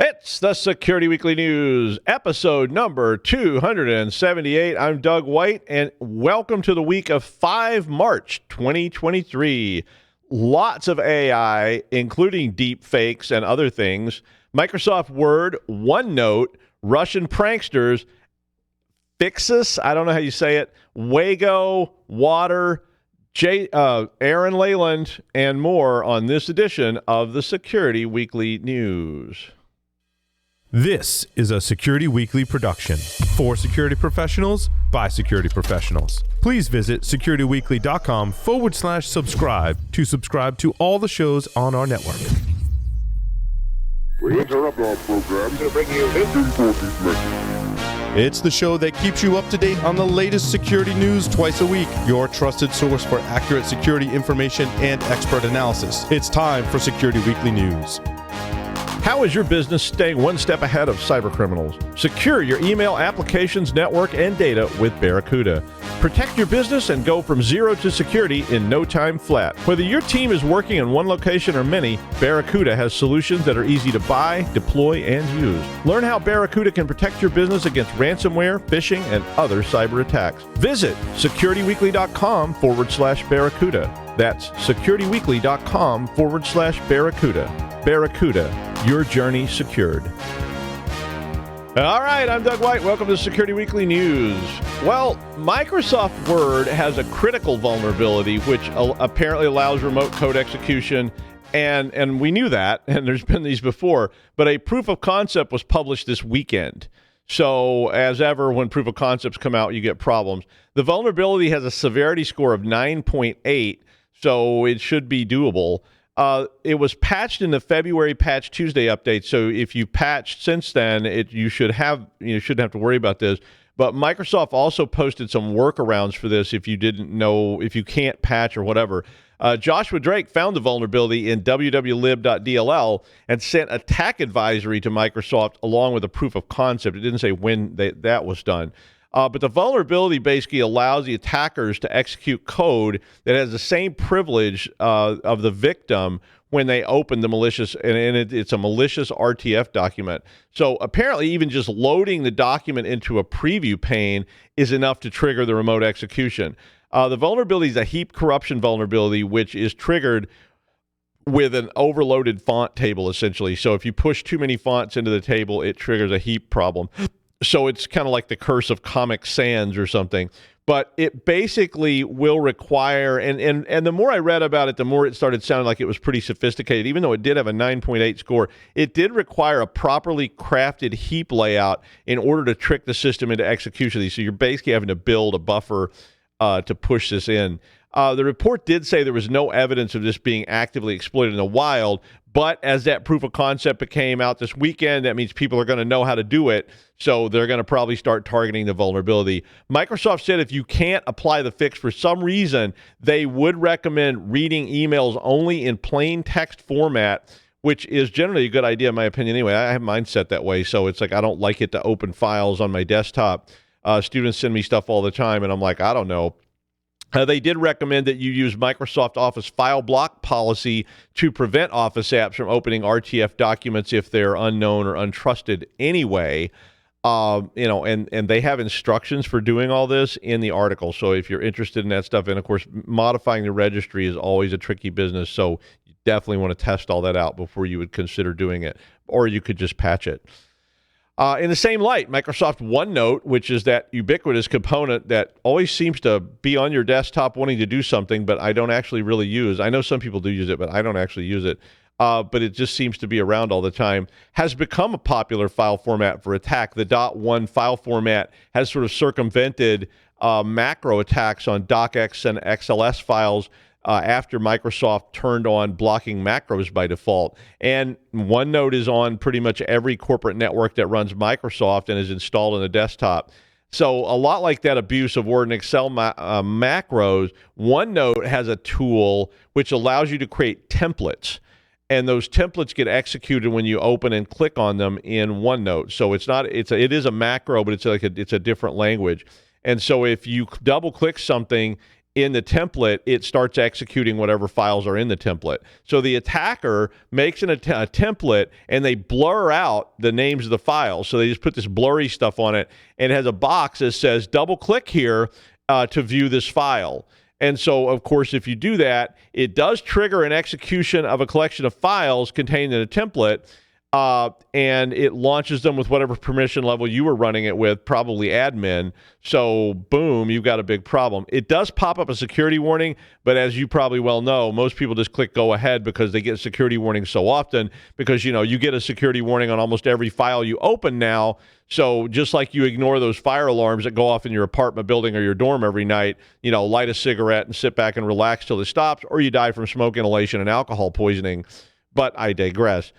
It's the Security Weekly News, episode number 278. I'm Doug White, and welcome to the week of 5 March 2023. Lots of AI, including deepfakes and other things. Microsoft Word, OneNote, Russian pranksters, FiXS, I don't know how you say it, Wago, Water, Aaran Leyland, and more on this edition of the Security Weekly News. This is a Security Weekly production for security professionals by security professionals. Please visit securityweekly.com/subscribe to subscribe to all the shows on our network. We interrupt our program to bring you this important message. It's the show that keeps you up to date on the latest security news twice a week. Your trusted source for accurate security information and expert analysis. It's time for Security Weekly News. How is your business staying one step ahead of cybercriminals? Secure your email applications, network, and data with Barracuda. Protect your business and go from zero to security in no time flat. Whether your team is working in one location or many, Barracuda has solutions that are easy to buy, deploy, and use. Learn how Barracuda can protect your business against ransomware, phishing, and other cyber attacks. Visit securityweekly.com/Barracuda. That's securityweekly.com/Barracuda. Barracuda, your journey secured. All right, I'm Doug White. Welcome to Security Weekly News. Well, Microsoft Word has a critical vulnerability which apparently allows remote code execution, and we knew that, and there's been these before, but a proof of concept was published this weekend. So, as ever, when proof of concepts come out, you get problems. The vulnerability has a severity score of 9.8, so it should be doable. It was patched in the February Patch Tuesday update, so if you patched since then, you shouldn't have to worry about this. But Microsoft also posted some workarounds for this if you didn't know, if you can't patch or whatever. Joshua Drake found the vulnerability in www.lib.dll and sent attack advisory to Microsoft along with a proof of concept. It didn't say when that was done. But the vulnerability basically allows the attackers to execute code that has the same privilege of the victim when they open the malicious, and it's a malicious RTF document. So apparently even just loading the document into a preview pane is enough to trigger the remote execution. The vulnerability is a heap corruption vulnerability, which is triggered with an overloaded font table, essentially. So if you push too many fonts into the table, it triggers a heap problem. So it's kind of like the curse of Comic Sans or something. But it basically will require, and the more I read about it, the more it started sounding like it was pretty sophisticated. Even though it did have a 9.8 score, it did require a properly crafted heap layout in order to trick the system into execution. So you're basically having to build a buffer to push this in. The report did say there was no evidence of this being actively exploited in the wild, but as that proof of concept came out this weekend, that means people are going to know how to do it, so they're going to probably start targeting the vulnerability. Microsoft said if you can't apply the fix for some reason, they would recommend reading emails only in plain text format, which is generally a good idea in my opinion anyway. I have mine set that way, so it's like I don't like it to open files on my desktop. Students send me stuff all the time, and I'm like, I don't know. They did recommend that you use Microsoft Office file block policy to prevent Office apps from opening RTF documents if they're unknown or untrusted anyway. And they have instructions for doing all this in the article. So if you're interested in that stuff, and of course, modifying the registry is always a tricky business. So you definitely want to test all that out before you would consider doing it, or you could just patch it. In the same light, Microsoft OneNote, which is that ubiquitous component that always seems to be on your desktop wanting to do something, but I don't actually really use. I know some people do use it, but I don't actually use it. But it just seems to be around all the time, has become a popular file format for attack. The .1 file format has sort of circumvented macro attacks on docx and XLS files after Microsoft turned on blocking macros by default. And OneNote is on pretty much every corporate network that runs Microsoft and is installed on the desktop. So a lot like that abuse of Word and Excel macros, OneNote has a tool which allows you to create templates. And those templates get executed when you open and click on them in OneNote. So it is a macro, but it's a different language. And so if you double click something in the template, it starts executing whatever files are in the template. So the attacker makes a template, and they blur out the names of the files. So they just put this blurry stuff on it, and it has a box that says, double click here to view this file. And so, of course, if you do that, it does trigger an execution of a collection of files contained in a template, and it launches them with whatever permission level you were running it with, probably admin. So, boom, you've got a big problem. It does pop up a security warning, but as you probably well know, most people just click go ahead because they get security warnings so often because, you get a security warning on almost every file you open now. So just like you ignore those fire alarms that go off in your apartment building or your dorm every night, light a cigarette and sit back and relax till it stops, or you die from smoke inhalation and alcohol poisoning. But I digress.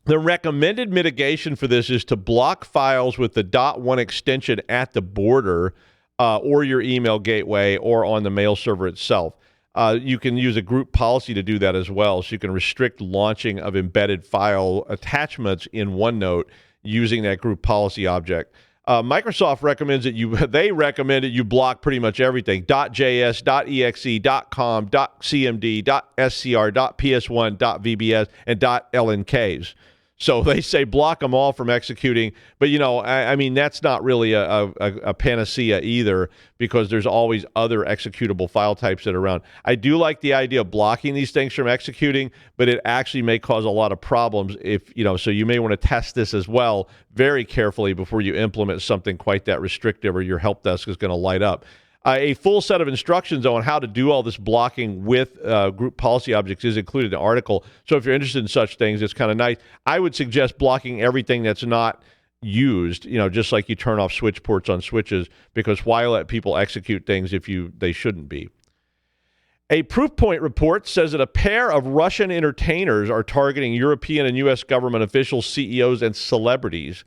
The recommended mitigation for this is to block files with the .1 extension at the border or your email gateway or on the mail server itself. You can use a group policy to do that as well. So you can restrict launching of embedded file attachments in OneNote using that group policy object. Microsoft recommends that they recommend that you block pretty much everything. .js, .exe, .com, .cmd, .scr, .ps1, .vbs, and .lnks. So they say block them all from executing. But, I mean, that's not really a panacea either, because there's always other executable file types that are around. I do like the idea of blocking these things from executing, but it actually may cause a lot of problems so you may want to test this as well very carefully before you implement something quite that restrictive, or your help desk is going to light up. A full set of instructions on how to do all this blocking with group policy objects is included in the article. So if you're interested in such things, it's kind of nice. I would suggest blocking everything that's not used, just like you turn off switch ports on switches, because why let people execute things if they shouldn't be? A Proofpoint report says that a pair of Russian entertainers are targeting European and U.S. government officials, CEOs, and celebrities.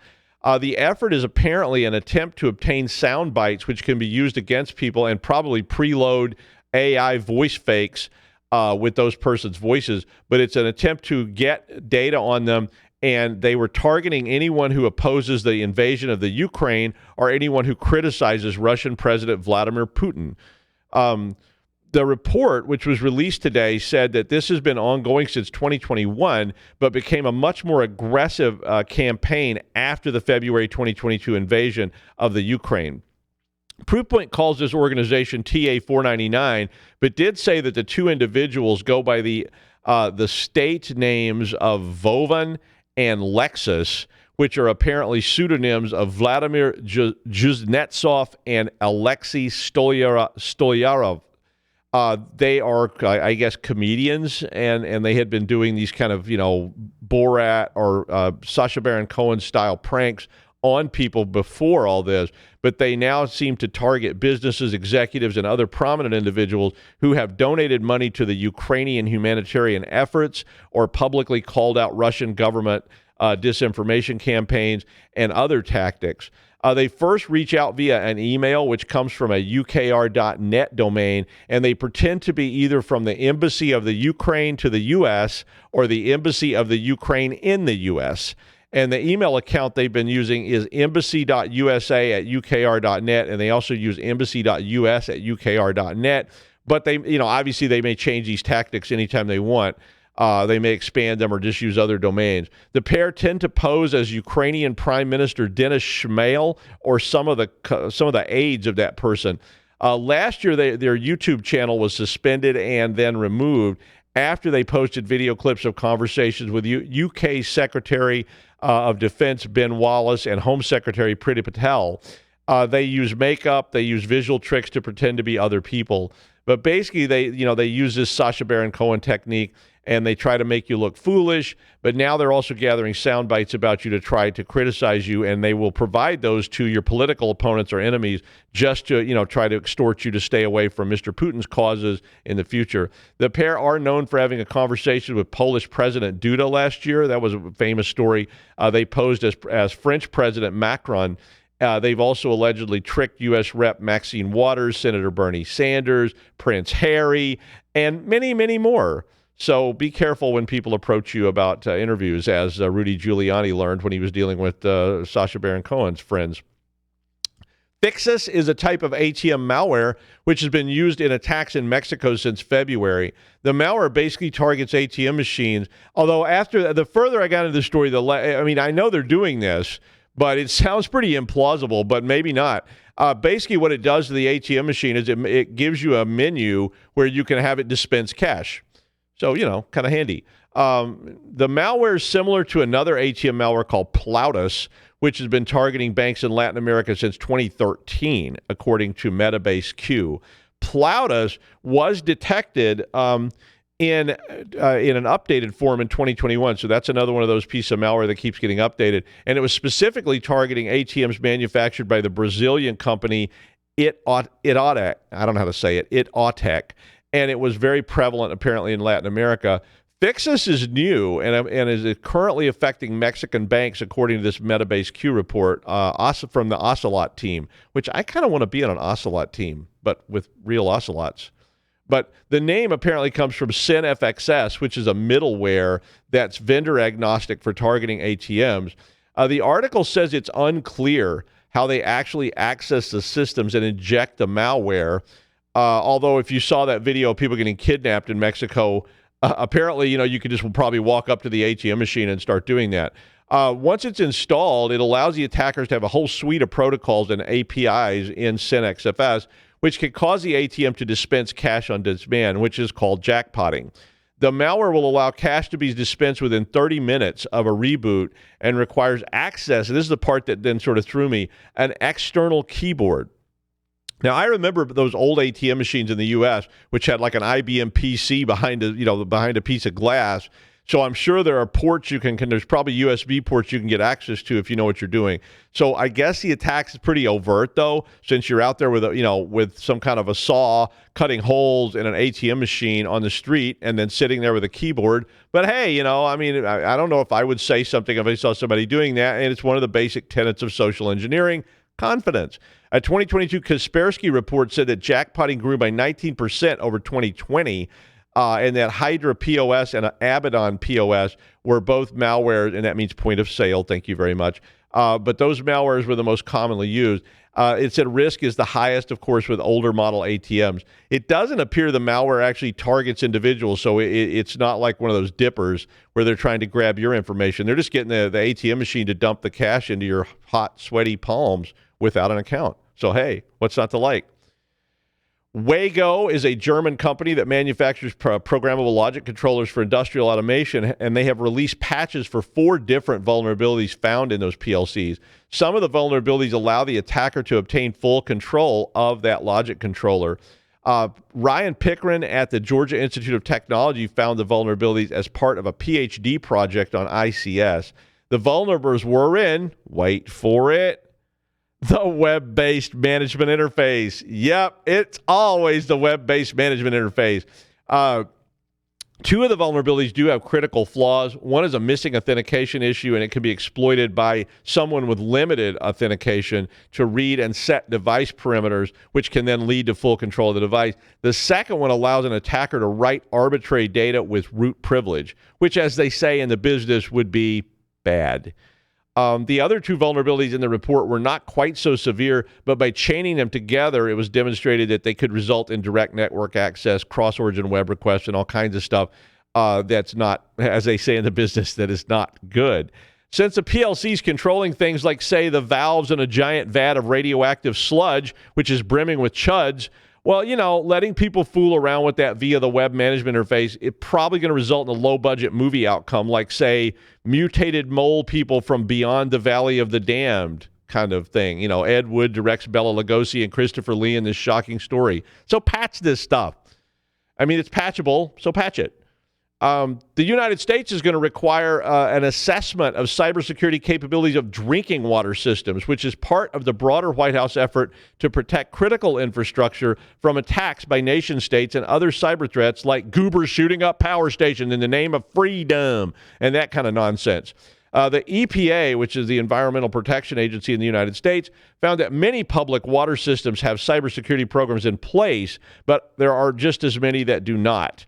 The effort is apparently an attempt to obtain sound bites which can be used against people, and probably preload AI voice fakes with those persons' voices. But it's an attempt to get data on them, and they were targeting anyone who opposes the invasion of the Ukraine or anyone who criticizes Russian President Vladimir Putin. The report, which was released today, said that this has been ongoing since 2021, but became a much more aggressive campaign after the February 2022 invasion of the Ukraine. Proofpoint calls this organization TA499, but did say that the two individuals go by the state names of Vovan and Lexus, which are apparently pseudonyms of Vladimir Kuznetsov and Alexei Stolyarov. They are, I guess, comedians, and they had been doing these kind of, Borat or Sacha Baron Cohen style pranks on people before all this, but they now seem to target businesses, executives, and other prominent individuals who have donated money to the Ukrainian humanitarian efforts or publicly called out Russian government disinformation campaigns and other tactics. They first reach out via an email, which comes from a ukr.net domain, and they pretend to be either from the Embassy of the Ukraine to the U.S. or the Embassy of the Ukraine in the U.S. And the email account they've been using is embassy.usa@ukr.net, and they also use embassy.us@ukr.net. But they, obviously they may change these tactics anytime they want. They may expand them or just use other domains. The pair tend to pose as Ukrainian Prime Minister Denis Shmyhal or some of the aides of that person. Last year, their YouTube channel was suspended and then removed after they posted video clips of conversations with UK Secretary of Defense Ben Wallace and Home Secretary Priti Patel. They use makeup, they use visual tricks to pretend to be other people. But basically, they use this Sacha Baron Cohen technique, and they try to make you look foolish. But now they're also gathering sound bites about you to try to criticize you, and they will provide those to your political opponents or enemies just to, try to extort you to stay away from Mr. Putin's causes in the future. The pair are known for having a conversation with Polish President Duda last year. That was a famous story. They posed as French President Macron. They've also allegedly tricked U.S. Rep. Maxine Waters, Senator Bernie Sanders, Prince Harry, and many, many more. So be careful when people approach you about interviews, as Rudy Giuliani learned when he was dealing with Sacha Baron Cohen's friends. FiXS is a type of ATM malware which has been used in attacks in Mexico since February. The malware basically targets ATM machines, although after the further I got into the story, I know they're doing this, but it sounds pretty implausible, but maybe not. Basically what it does to the ATM machine is it gives you a menu where you can have it dispense cash. So, kind of handy. The malware is similar to another ATM malware called Plautus, which has been targeting banks in Latin America since 2013, according to Metabase Q. Plautus was detected in an updated form in 2021. So that's another one of those pieces of malware that keeps getting updated. And it was specifically targeting ATMs manufactured by the Brazilian company Itautec. I don't know how to say it. Itautec. And it was very prevalent apparently in Latin America. FiXS is new and is currently affecting Mexican banks, according to this Metabase Q report from the Ocelot team, which I kind of want to be on an Ocelot team, but with real ocelots. But the name apparently comes from FiXS, which is a middleware that's vendor agnostic for targeting ATMs. The article says it's unclear how they actually access the systems and inject the malware. Although if you saw that video of people getting kidnapped in Mexico, apparently, you could just probably walk up to the ATM machine and start doing that. Once it's installed, it allows the attackers to have a whole suite of protocols and APIs in FiXS, which can cause the ATM to dispense cash on demand, which is called jackpotting. The malware will allow cash to be dispensed within 30 minutes of a reboot and requires access, and this is the part that then sort of threw me, an external keyboard. Now, I remember those old ATM machines in the U.S., which had like an IBM PC behind a piece of glass. So I'm sure there are ports there's probably USB ports you can get access to if you know what you're doing. So I guess the attack is pretty overt, though, since you're out there with some kind of a saw cutting holes in an ATM machine on the street and then sitting there with a keyboard. But hey, I don't know if I would say something if I saw somebody doing that, and it's one of the basic tenets of social engineering. Confidence. A 2022 Kaspersky report said that jackpotting grew by 19% over 2020, and that Hydra POS and Abaddon POS were both malware, and that means point of sale. Thank you very much. But those malwares were the most commonly used. It said risk is the highest, of course, with older model ATMs. It doesn't appear the malware actually targets individuals, so it's not like one of those dippers where they're trying to grab your information. They're just getting the ATM machine to dump the cash into your hot, sweaty palms without an account. So, hey, what's not to like? Wago is a German company that manufactures programmable logic controllers for industrial automation, and they have released patches for 4 different vulnerabilities found in those PLCs. Some of the vulnerabilities allow the attacker to obtain full control of that logic controller. Ryan Pickren at the Georgia Institute of Technology found the vulnerabilities as part of a PhD project on ICS. The vulnerables were in, wait for it, the web-based management interface. Yep, it's always the web-based management interface. 2 of the vulnerabilities do have critical flaws. One is a missing authentication issue, and it can be exploited by someone with limited authentication to read and set device perimeters, which can then lead to full control of the device. The second one allows an attacker to write arbitrary data with root privilege, which, as they say in the business, would be bad. The other 2 vulnerabilities in the report were not quite so severe, but by chaining them together, it was demonstrated that they could result in direct network access, cross-origin web requests, and all kinds of stuff that's not, as they say in the business, that is not good. Since the PLC is controlling things like, say, the valves in a giant vat of radioactive sludge, which is brimming with chuds, well, letting people fool around with that via the web management interface, it's probably going to result in a low-budget movie outcome like, say, mutated mole people from Beyond the Valley of the Damned kind of thing. Ed Wood directs Bela Lugosi and Christopher Lee in this shocking story. So patch this stuff. It's patchable, so patch it. The United States is going to require an assessment of cybersecurity capabilities of drinking water systems, which is part of the broader White House effort to protect critical infrastructure from attacks by nation states and other cyber threats like goobers shooting up power stations in the name of freedom and that kind of nonsense. The EPA, which is the Environmental Protection Agency in the United States, found that many public water systems have cybersecurity programs in place, but there are just as many that do not.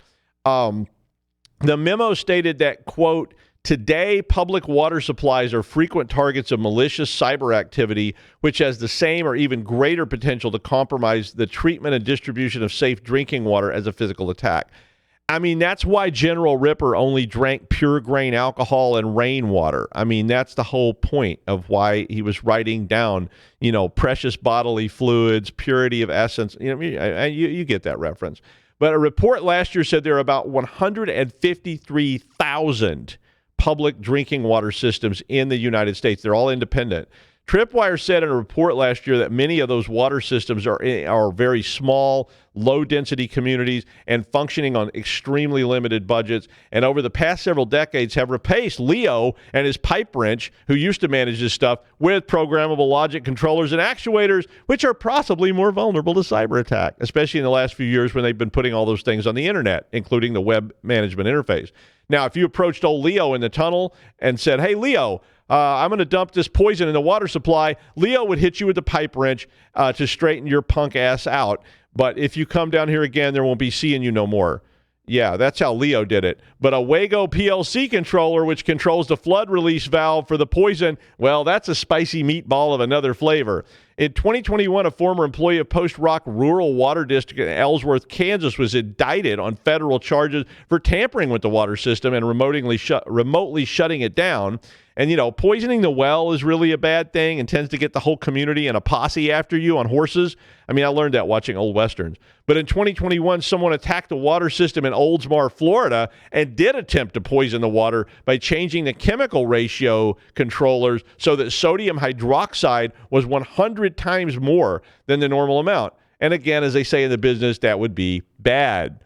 The memo stated that, quote, Today, public water supplies are frequent targets of malicious cyber activity, which has the same or even greater potential to compromise the treatment and distribution of safe drinking water as a physical attack. I mean, that's why General Ripper only drank pure grain alcohol and rainwater. I mean, that's the whole point of why he was writing down, precious bodily fluids, purity of essence. You get that reference. But a report last year said there are about 153,000 public drinking water systems in the United States. They're all independent. Tripwire said in a report last year that many of those water systems are very small, low-density communities and functioning on extremely limited budgets, and over the past several decades have replaced Leo and his pipe wrench, who used to manage this stuff, with programmable logic controllers and actuators, which are possibly more vulnerable to cyber attack, especially in the last few years when they've been putting all those things on the internet, including the web management interface. Now, if you approached old Leo in the tunnel and said, "Hey, Leo, I'm going to dump this poison in the water supply," Leo would hit you with the pipe wrench to straighten your punk ass out. But if you come down here again, there won't be seeing you no more. Yeah, that's how Leo did it. But a Wago PLC controller, which controls the flood release valve for the poison, well, that's a spicy meatball of another flavor. In 2021, a former employee of Post Rock Rural Water District in Ellsworth, Kansas, was indicted on federal charges for tampering with the water system and remotely shutting it down. And, poisoning the well is really a bad thing and tends to get the whole community and a posse after you on horses. I mean, I learned that watching old Westerns. But in 2021, someone attacked the water system in Oldsmar, Florida, and did attempt to poison the water by changing the chemical ratio controllers so that sodium hydroxide was 100 times more than the normal amount. And again, as they say in the business, that would be bad.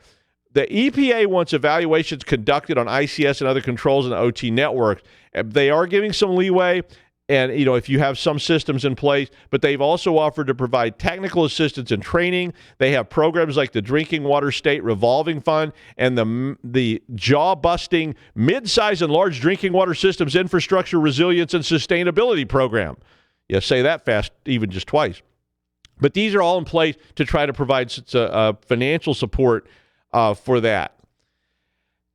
The EPA wants evaluations conducted on ICS and other controls in the OT networks. They are giving some leeway, and if you have some systems in place, but they've also offered to provide technical assistance and training. They have programs like the Drinking Water State Revolving Fund and the jaw-busting mid-size and large drinking water systems infrastructure resilience and sustainability program. Yeah, say that fast, even just twice. But these are all in place to try to provide financial support for that.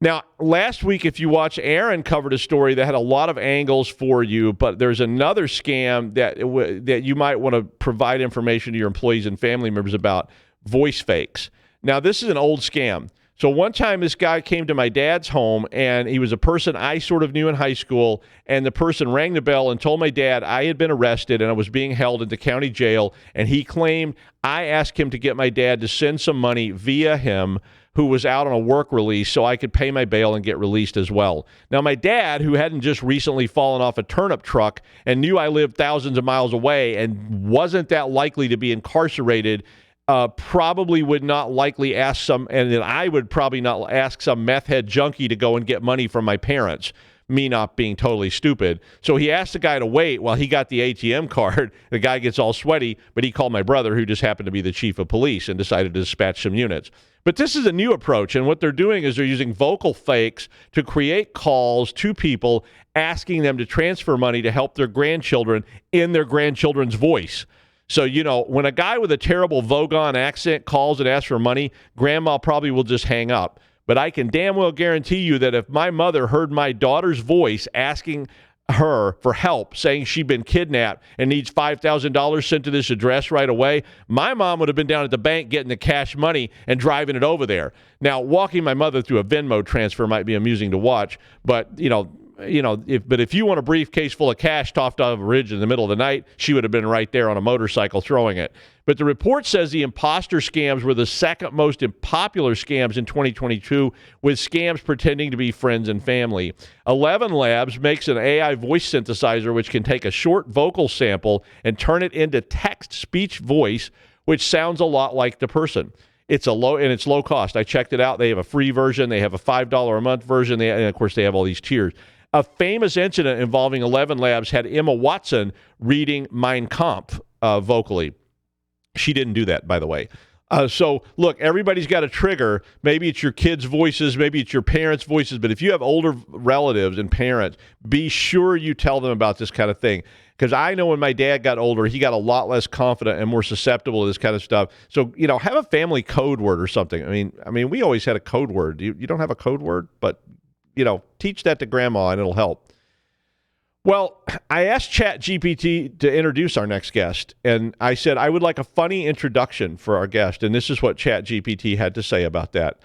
Now, last week, if you watch, Aaron covered a story that had a lot of angles for you, but there's another scam that you might want to provide information to your employees and family members about: voice fakes. Now, this is an old scam. So one time this guy came to my dad's home, and he was a person I sort of knew in high school, and the person rang the bell and told my dad I had been arrested and I was being held at the county jail, and he claimed I asked him to get my dad to send some money via him, who was out on a work release, so I could pay my bail and get released as well. Now, my dad, who hadn't just recently fallen off a turnip truck and knew I lived thousands of miles away and wasn't that likely to be incarcerated, probably would not likely ask and then I would probably not ask some meth head junkie to go and get money from my parents, me not being totally stupid. So he asked the guy to wait while he got the ATM card. The guy gets all sweaty, but he called my brother, who just happened to be the chief of police, and decided to dispatch some units. But this is a new approach, and what they're doing is they're using vocal fakes to create calls to people asking them to transfer money to help their grandchildren in their grandchildren's voice. So, when a guy with a terrible Vogon accent calls and asks for money, grandma probably will just hang up. But I can damn well guarantee you that if my mother heard my daughter's voice asking her for help, saying she'd been kidnapped and needs $5,000 sent to this address right away, my mom would have been down at the bank getting the cash money and driving it over there. Now, walking my mother through a Venmo transfer might be amusing to watch, but if you want a briefcase full of cash topped off a ridge in the middle of the night, she would have been right there on a motorcycle throwing it. But the report says the imposter scams were the second most popular scams in 2022, with scams pretending to be friends and family. 11 Labs makes an AI voice synthesizer which can take a short vocal sample and turn it into text-speech voice, which sounds a lot like the person. It's low cost. I checked it out. They have a free version. They have a $5 a month version. And of course, they have all these tiers. A famous incident involving 11 Labs had Emma Watson reading Mein Kampf vocally. She didn't do that, by the way. So, look, everybody's got a trigger. Maybe it's your kids' voices. Maybe it's your parents' voices. But if you have older relatives and parents, be sure you tell them about this kind of thing. Because I know when my dad got older, he got a lot less confident and more susceptible to this kind of stuff. So, have a family code word or something. I mean, we always had a code word. You don't have a code word, but teach that to grandma and it'll help. Well, I asked ChatGPT to introduce our next guest, and I said I would like a funny introduction for our guest, and this is what ChatGPT had to say about that.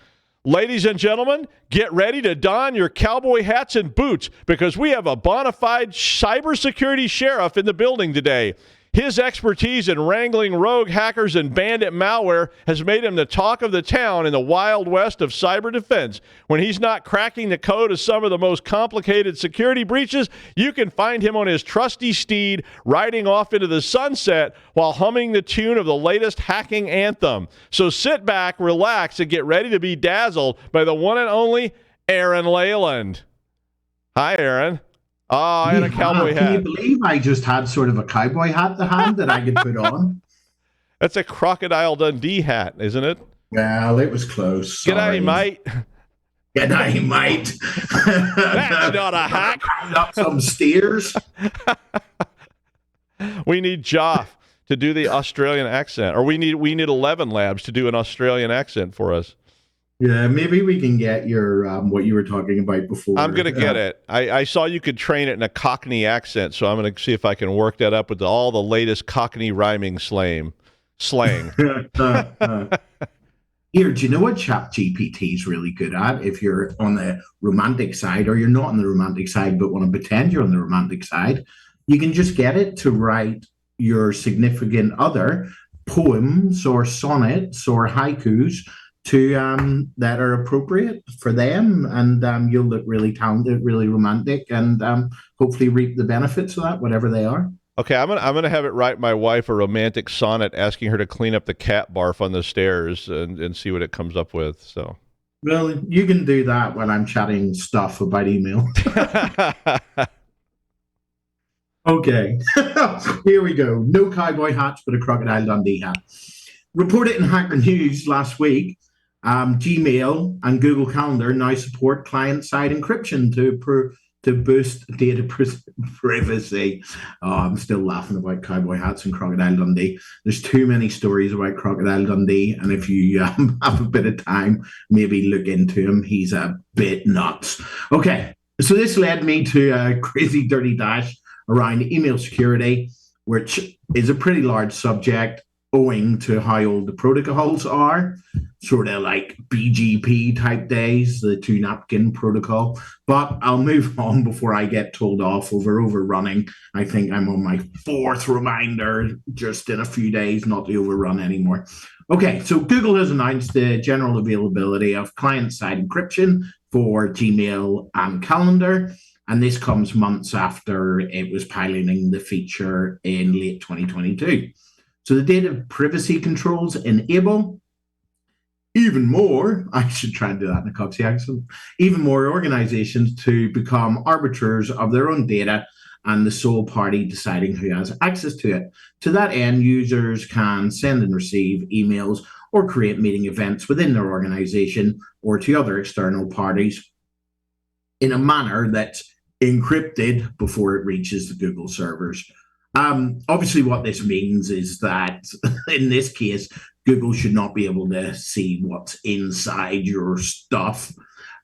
Ladies and gentlemen, get ready to don your cowboy hats and boots because we have a bona fide cybersecurity sheriff in the building today. His expertise in wrangling rogue hackers and bandit malware has made him the talk of the town in the Wild West of cyber defense. When he's not cracking the code of some of the most complicated security breaches, you can find him on his trusty steed riding off into the sunset while humming the tune of the latest hacking anthem. So sit back, relax, and get ready to be dazzled by the one and only Aaran Leyland. Hi, Aaran. Oh, and a cowboy hat. Can you believe I just had sort of a cowboy hat to hand that I could put on? That's a Crocodile Dundee hat, isn't it? Well, it was close. G'day, mate. G'day, mate. That's not a hack. Up some steers. We need Joff to do the Australian accent, or we need 11 Labs to do an Australian accent for us. Yeah, maybe we can get your what you were talking about before. I'm going to get it. I saw you could train it in a Cockney accent, so I'm going to see if I can work that up with all the latest Cockney rhyming slang. Here, do you know what ChatGPT is really good at? If you're on the romantic side, or you're not on the romantic side but want to pretend you're on the romantic side, you can just get it to write your significant other poems or sonnets or haikus to that are appropriate for them, and you'll look really talented, really romantic, and hopefully reap the benefits of that, whatever they are. Okay, I'm gonna have it write my wife a romantic sonnet asking her to clean up the cat barf on the stairs and see what it comes up with. So, well, you can do that while I'm chatting stuff about email. Okay, here we go. No cowboy hats, but a Crocodile Dundee hat. Reported in Hacker News last week. Gmail and Google Calendar now support client-side encryption to boost data privacy. Oh, I'm still laughing about cowboy hats and Crocodile Dundee. There's too many stories about Crocodile Dundee, and if you have a bit of time, maybe look into him. He's a bit nuts. Okay, so this led me to a crazy dirty dash around email security, which is a pretty large subject, owing to how old the protocols are, sort of like BGP type days, the two napkin protocol. But I'll move on before I get told off over overrunning. I think I'm on my fourth reminder just in a few days not to overrun anymore. Okay, so Google has announced the general availability of client-side encryption for Gmail and Calendar, and this comes months after it was piloting the feature in late 2022. So the data privacy controls enable even more, I should try and do that in a Coxie accent, even more organizations to become arbiters of their own data and the sole party deciding who has access to it. To that end, users can send and receive emails or create meeting events within their organization or to other external parties in a manner that's encrypted before it reaches the Google servers. Obviously, what this means is that in this case, Google should not be able to see what's inside your stuff.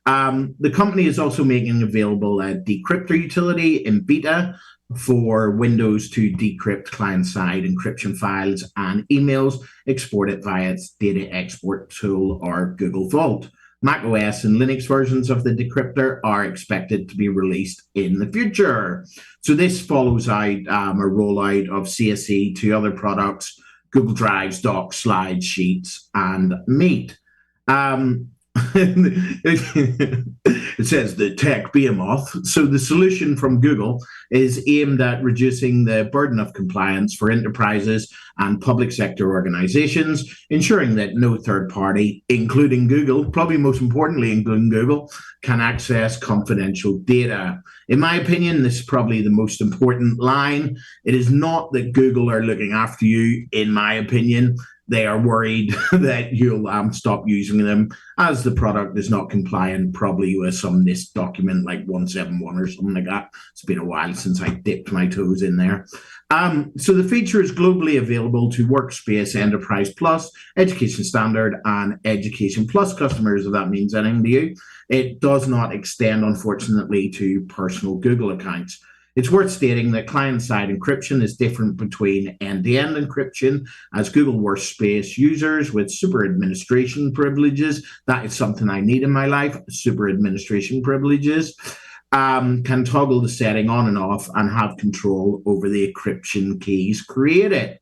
The company is also making available a decryptor utility in beta for Windows to decrypt client-side encryption files and emails exported via its data export tool or Google Vault. macOS and Linux versions of the decryptor are expected to be released in the future. So this follows out a rollout of CSE to other products, Google Drives, Docs, Slides, Sheets, and Meet. It says the tech behemoth. So the solution from Google is aimed at reducing the burden of compliance for enterprises and public sector organizations, ensuring that no third party, including Google, probably most importantly including Google, can access confidential data. In my opinion, this is probably the most important line. It is not that Google are looking after you, in my opinion. they are worried that you'll stop using them as the product is not compliant, probably with some NIST document like 171 or something like that. It's been a while since I dipped my toes in there. So the feature is globally available to Workspace Enterprise Plus, Education Standard, and Education Plus customers, if that means anything to you. It does not extend, unfortunately, to personal Google accounts. It's worth stating that client-side encryption is different between end-to-end encryption, as Google Workspace users with super administration privileges, that is something I need in my life, super administration privileges, can toggle the setting on and off and have control over the encryption keys created.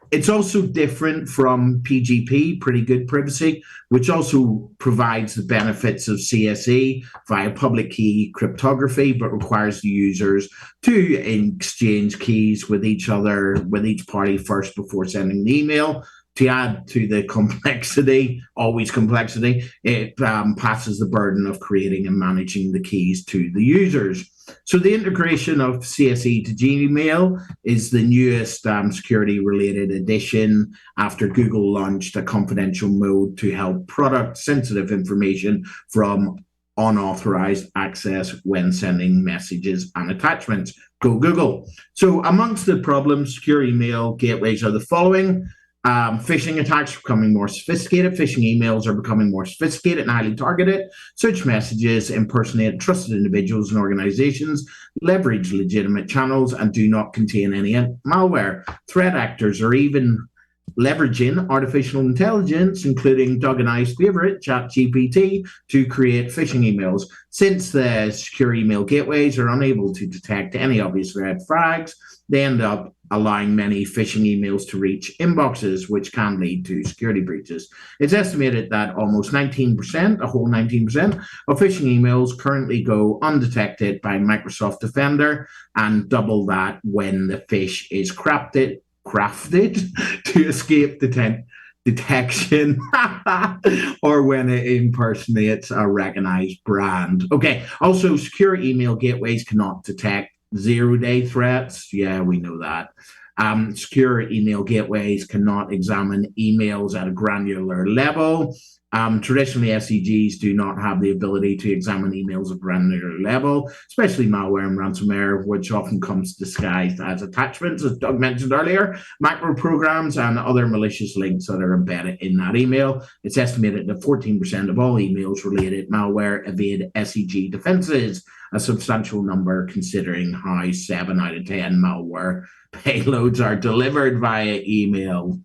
It's also different from PGP, Pretty Good Privacy, which also provides the benefits of CSE via public key cryptography, but requires the users to exchange keys with each other, with each party first before sending the email. To add to the complexity, always complexity, it passes the burden of creating and managing the keys to the users. So the integration of CSE to Gmail is the newest security-related addition after Google launched a confidential mode to help product-sensitive information from unauthorized access when sending messages and attachments. Go Google. So amongst the problems, secure email gateways are the following. Phishing attacks are becoming more sophisticated. Phishing emails are becoming more sophisticated and highly targeted. Search messages impersonate trusted individuals and organizations, leverage legitimate channels, and do not contain any malware. Threat actors are even leveraging artificial intelligence, including Doug and I's favorite, ChatGPT, to create phishing emails. Since the secure email gateways are unable to detect any obvious red flags, they end up allowing many phishing emails to reach inboxes, which can lead to security breaches. It's estimated that almost 19%, a whole 19%, of phishing emails currently go undetected by Microsoft Defender, and double that when the phish is crafted to escape detection or when it impersonates a recognized brand. Okay, also secure email gateways cannot detect zero-day threats. Yeah, we know that. Secure email gateways cannot examine emails at a granular level. Traditionally, SEGs do not have the ability to examine emails at granular level, especially malware and ransomware, which often comes disguised as attachments, as Doug mentioned earlier, macro programs, and other malicious links that are embedded in that email. It's estimated that 14% of all emails-related malware evade SEG defenses, a substantial number considering how 7 out of 10 malware payloads are delivered via email.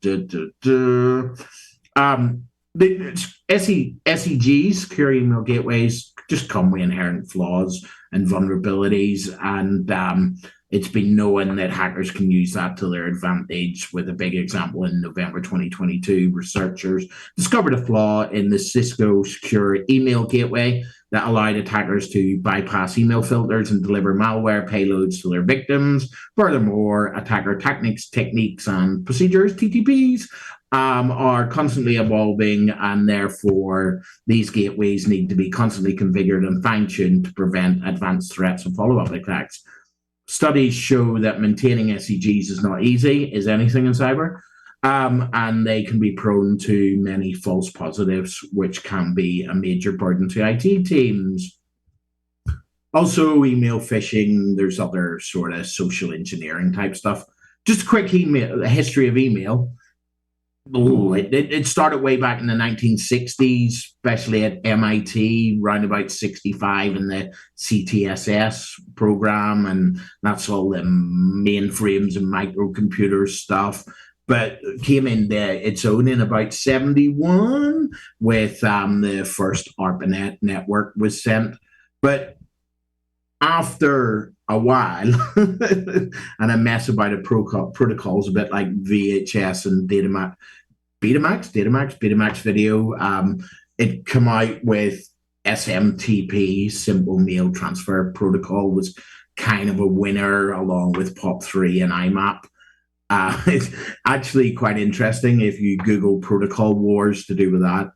The SEGs, secure email gateways, just come with inherent flaws and vulnerabilities, and it's been known that hackers can use that to their advantage. With a big example in November 2022, researchers discovered a flaw in the Cisco secure email gateway that allowed attackers to bypass email filters and deliver malware payloads to their victims. Furthermore, attacker techniques and procedures, TTPs, are constantly evolving, and therefore these gateways need to be constantly configured and fine-tuned to prevent advanced threats and follow-up attacks. Studies show that maintaining SEGs is not easy, is anything in cyber, and they can be prone to many false positives, which can be a major burden to IT teams. Also, email phishing, there's other sort of social engineering type stuff. Just a quick history of email. It started way back in the 1960s, especially at MIT, round about 65 in the CTSS program, and that's all the mainframes and microcomputer stuff. But came into its own in about 71 with the first ARPANET network was sent. But after a while, and a mess about protocols, a bit like VHS and Betamax video, it came out with SMTP, Simple Mail Transfer Protocol, was kind of a winner along with POP3 and IMAP. It's actually quite interesting if you Google protocol wars to do with that.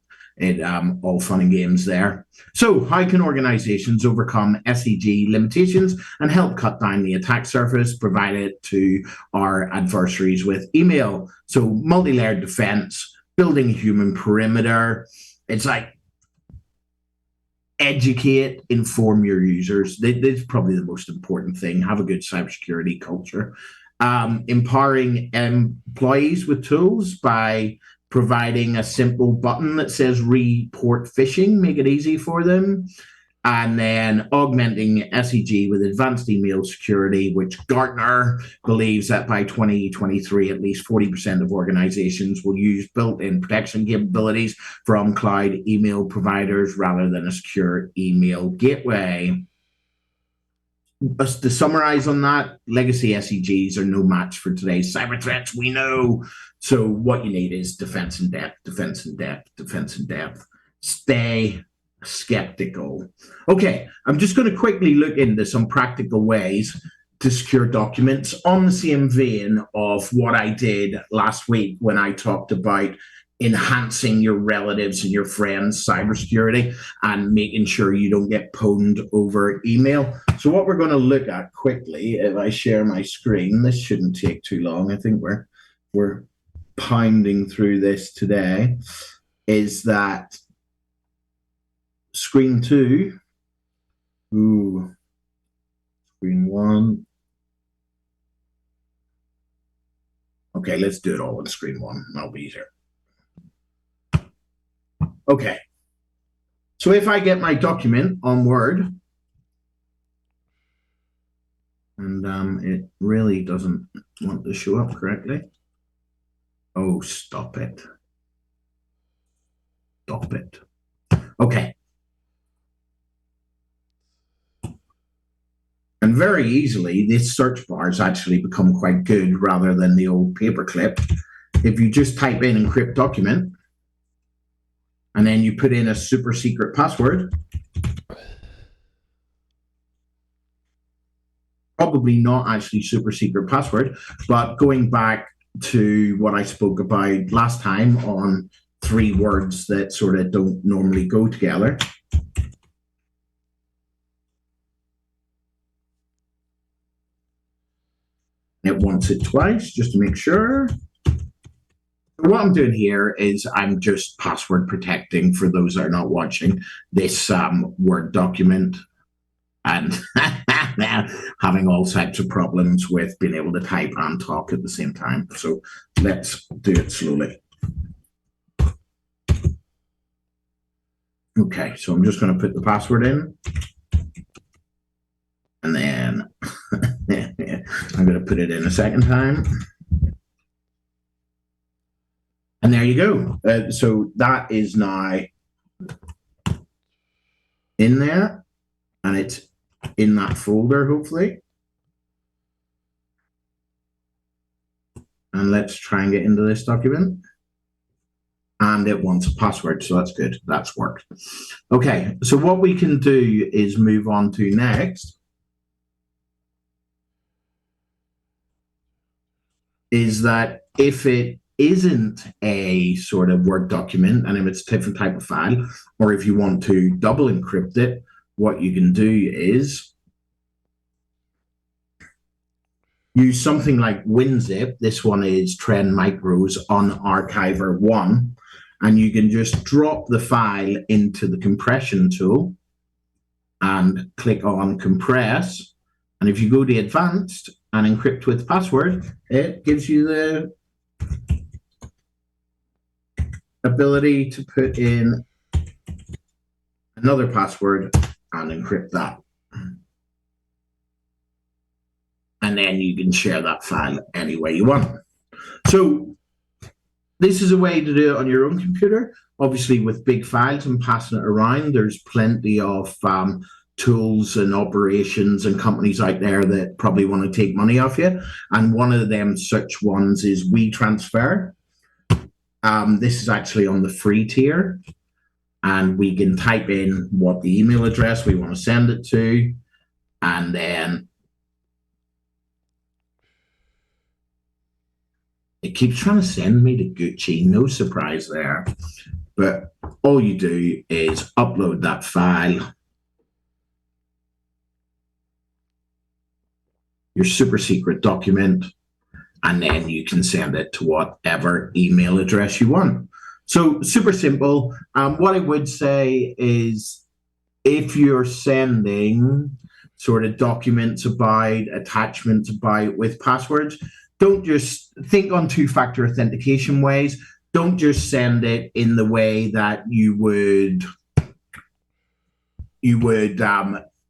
all fun and games there. So how can organizations overcome SEG limitations and help cut down the attack surface provided to our adversaries with email? So multi-layered defense, building a human perimeter. It's like educate, inform your users. This is probably the most important thing. Have a good cybersecurity culture. Empowering employees with tools by providing a simple button that says report phishing, make it easy for them. And then augmenting SEG with advanced email security, which Gartner believes that by 2023, at least 40% of organizations will use built-in protection capabilities from cloud email providers rather than a secure email gateway. Just to summarize on that, legacy SEGs are no match for today's cyber threats, we know. So what you need is defense in depth, defense in depth, defense in depth. Stay skeptical. Okay, I'm just going to quickly look into some practical ways to secure documents on the same vein of what I did last week when I talked about enhancing your relatives and your friends' cybersecurity and making sure you don't get pwned over email. So what we're going to look at quickly, if I share my screen, this shouldn't take too long. I think we're pounding through this today, is that screen 2, screen 1. Okay, let's do it all on screen 1. That'll be easier. Okay, so if I get my document on Word, and it really doesn't want to show up correctly. Oh, stop it. Stop it. Okay. And very easily, this search bar has actually become quite good rather than the old paperclip. If you just type in encrypt document, and then you put in a super secret password, probably not actually super secret password, but going back to what I spoke about last time on 3 words that sort of don't normally go together. It wants it twice just to make sure. What I'm doing here is I'm just password protecting, for those that are not watching, this Word document, and having all types of problems with being able to type and talk at the same time. So let's do it slowly. Okay, so I'm just going to put the password in. And then I'm going to put it in a second time. And there you go. So that is now in there, and it's in that folder, hopefully. And let's try and get into this document. And it wants a password, so that's good. That's worked. Okay, so what we can do is move on to next. Is that if it isn't a sort of Word document, and if it's a different type of file, or if you want to double encrypt it, what you can do is use something like WinZip. This one is Trend Micro's Unarchiver 1, and you can just drop the file into the compression tool and click on compress. And if you go to advanced and encrypt with password, it gives you the ability to put in another password and encrypt that. And then you can share that file any way you want. So this is a way to do it on your own computer. Obviously, with big files and passing it around, there's plenty of tools and operations and companies out there that probably want to take money off you. And one of them such ones is WeTransfer. This is actually on the free tier, and we can type in what the email address we want to send it to, and then it keeps trying to send me to Gucci. No surprise there. But all you do is upload that file, your super secret document, and then you can send it to whatever email address you want. So super simple. What I would say is, if you're sending sort of documents about, attachments about with passwords, don't just think on two-factor authentication ways. Don't just send it in the way that you would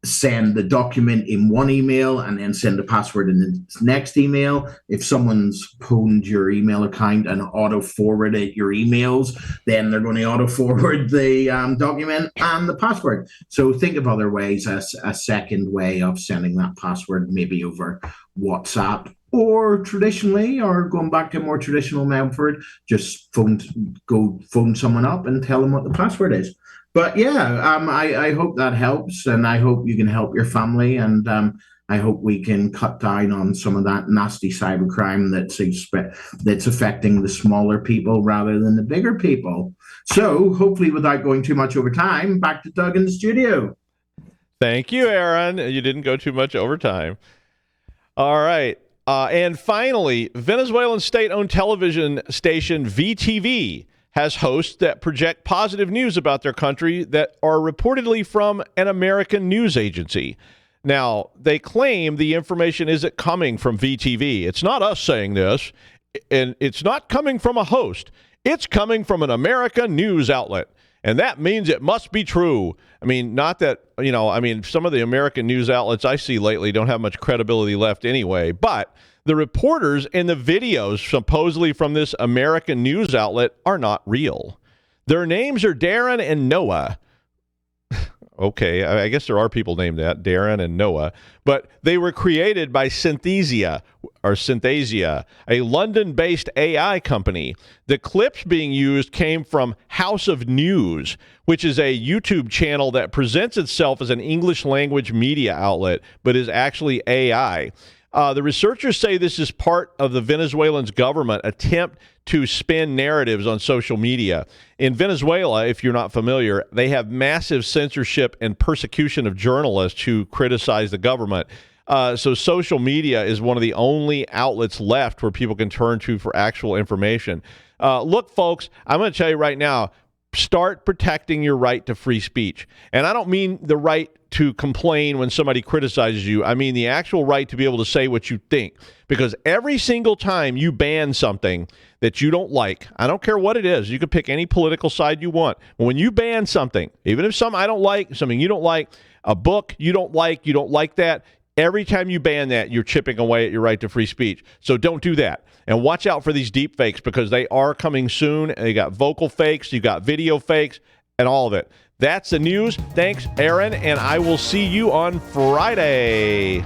send the document in one email and then send the password in the next email. If someone's pwned your email account and auto-forwarded your emails, then they're going to auto-forward the document and the password. So think of other ways as a second way of sending that password, maybe over WhatsApp, or traditionally, or going back to a more traditional method, just phone someone up and tell them what the password is. But yeah, I hope that helps, and I hope you can help your family, and I hope we can cut down on some of that nasty cybercrime that's affecting the smaller people rather than the bigger people. So hopefully, without going too much over time, back to Doug in the studio. Thank you, Aaron. You didn't go too much over time. All right. And finally, Venezuelan state-owned television station VTV has hosts that project positive news about their country that are reportedly from an American news agency. Now, they claim the information isn't coming from VTV. It's not us saying this, and it's not coming from a host. It's coming from an American news outlet, and that means it must be true. I mean, not that, some of the American news outlets I see lately don't have much credibility left anyway, but the reporters in the videos supposedly from this American news outlet are not real. Their names are Darren and Noah. Okay, I guess there are people named that, Darren and Noah, but they were created by Synthesia, a London-based AI company. The clips being used came from House of News, which is a YouTube channel that presents itself as an English language media outlet, but is actually AI. The researchers say this is part of the Venezuelan government attempt to spin narratives on social media. In Venezuela, if you're not familiar, they have massive censorship and persecution of journalists who criticize the government. So social media is one of the only outlets left where people can turn to for actual information. Look, folks, I'm going to tell you right now, start protecting your right to free speech. And I don't mean the right to complain when somebody criticizes you. I mean the actual right to be able to say what you think. Because every single time you ban something that you don't like, I don't care what it is, you can pick any political side you want. When you ban something, even if something I don't like, something you don't like, a book you don't like that, every time you ban that, you're chipping away at your right to free speech. So don't do that. And watch out for these deepfakes because they are coming soon. And you got vocal fakes, you got video fakes, and all of it. That's the news. Thanks, Aaron, and I will see you on Friday.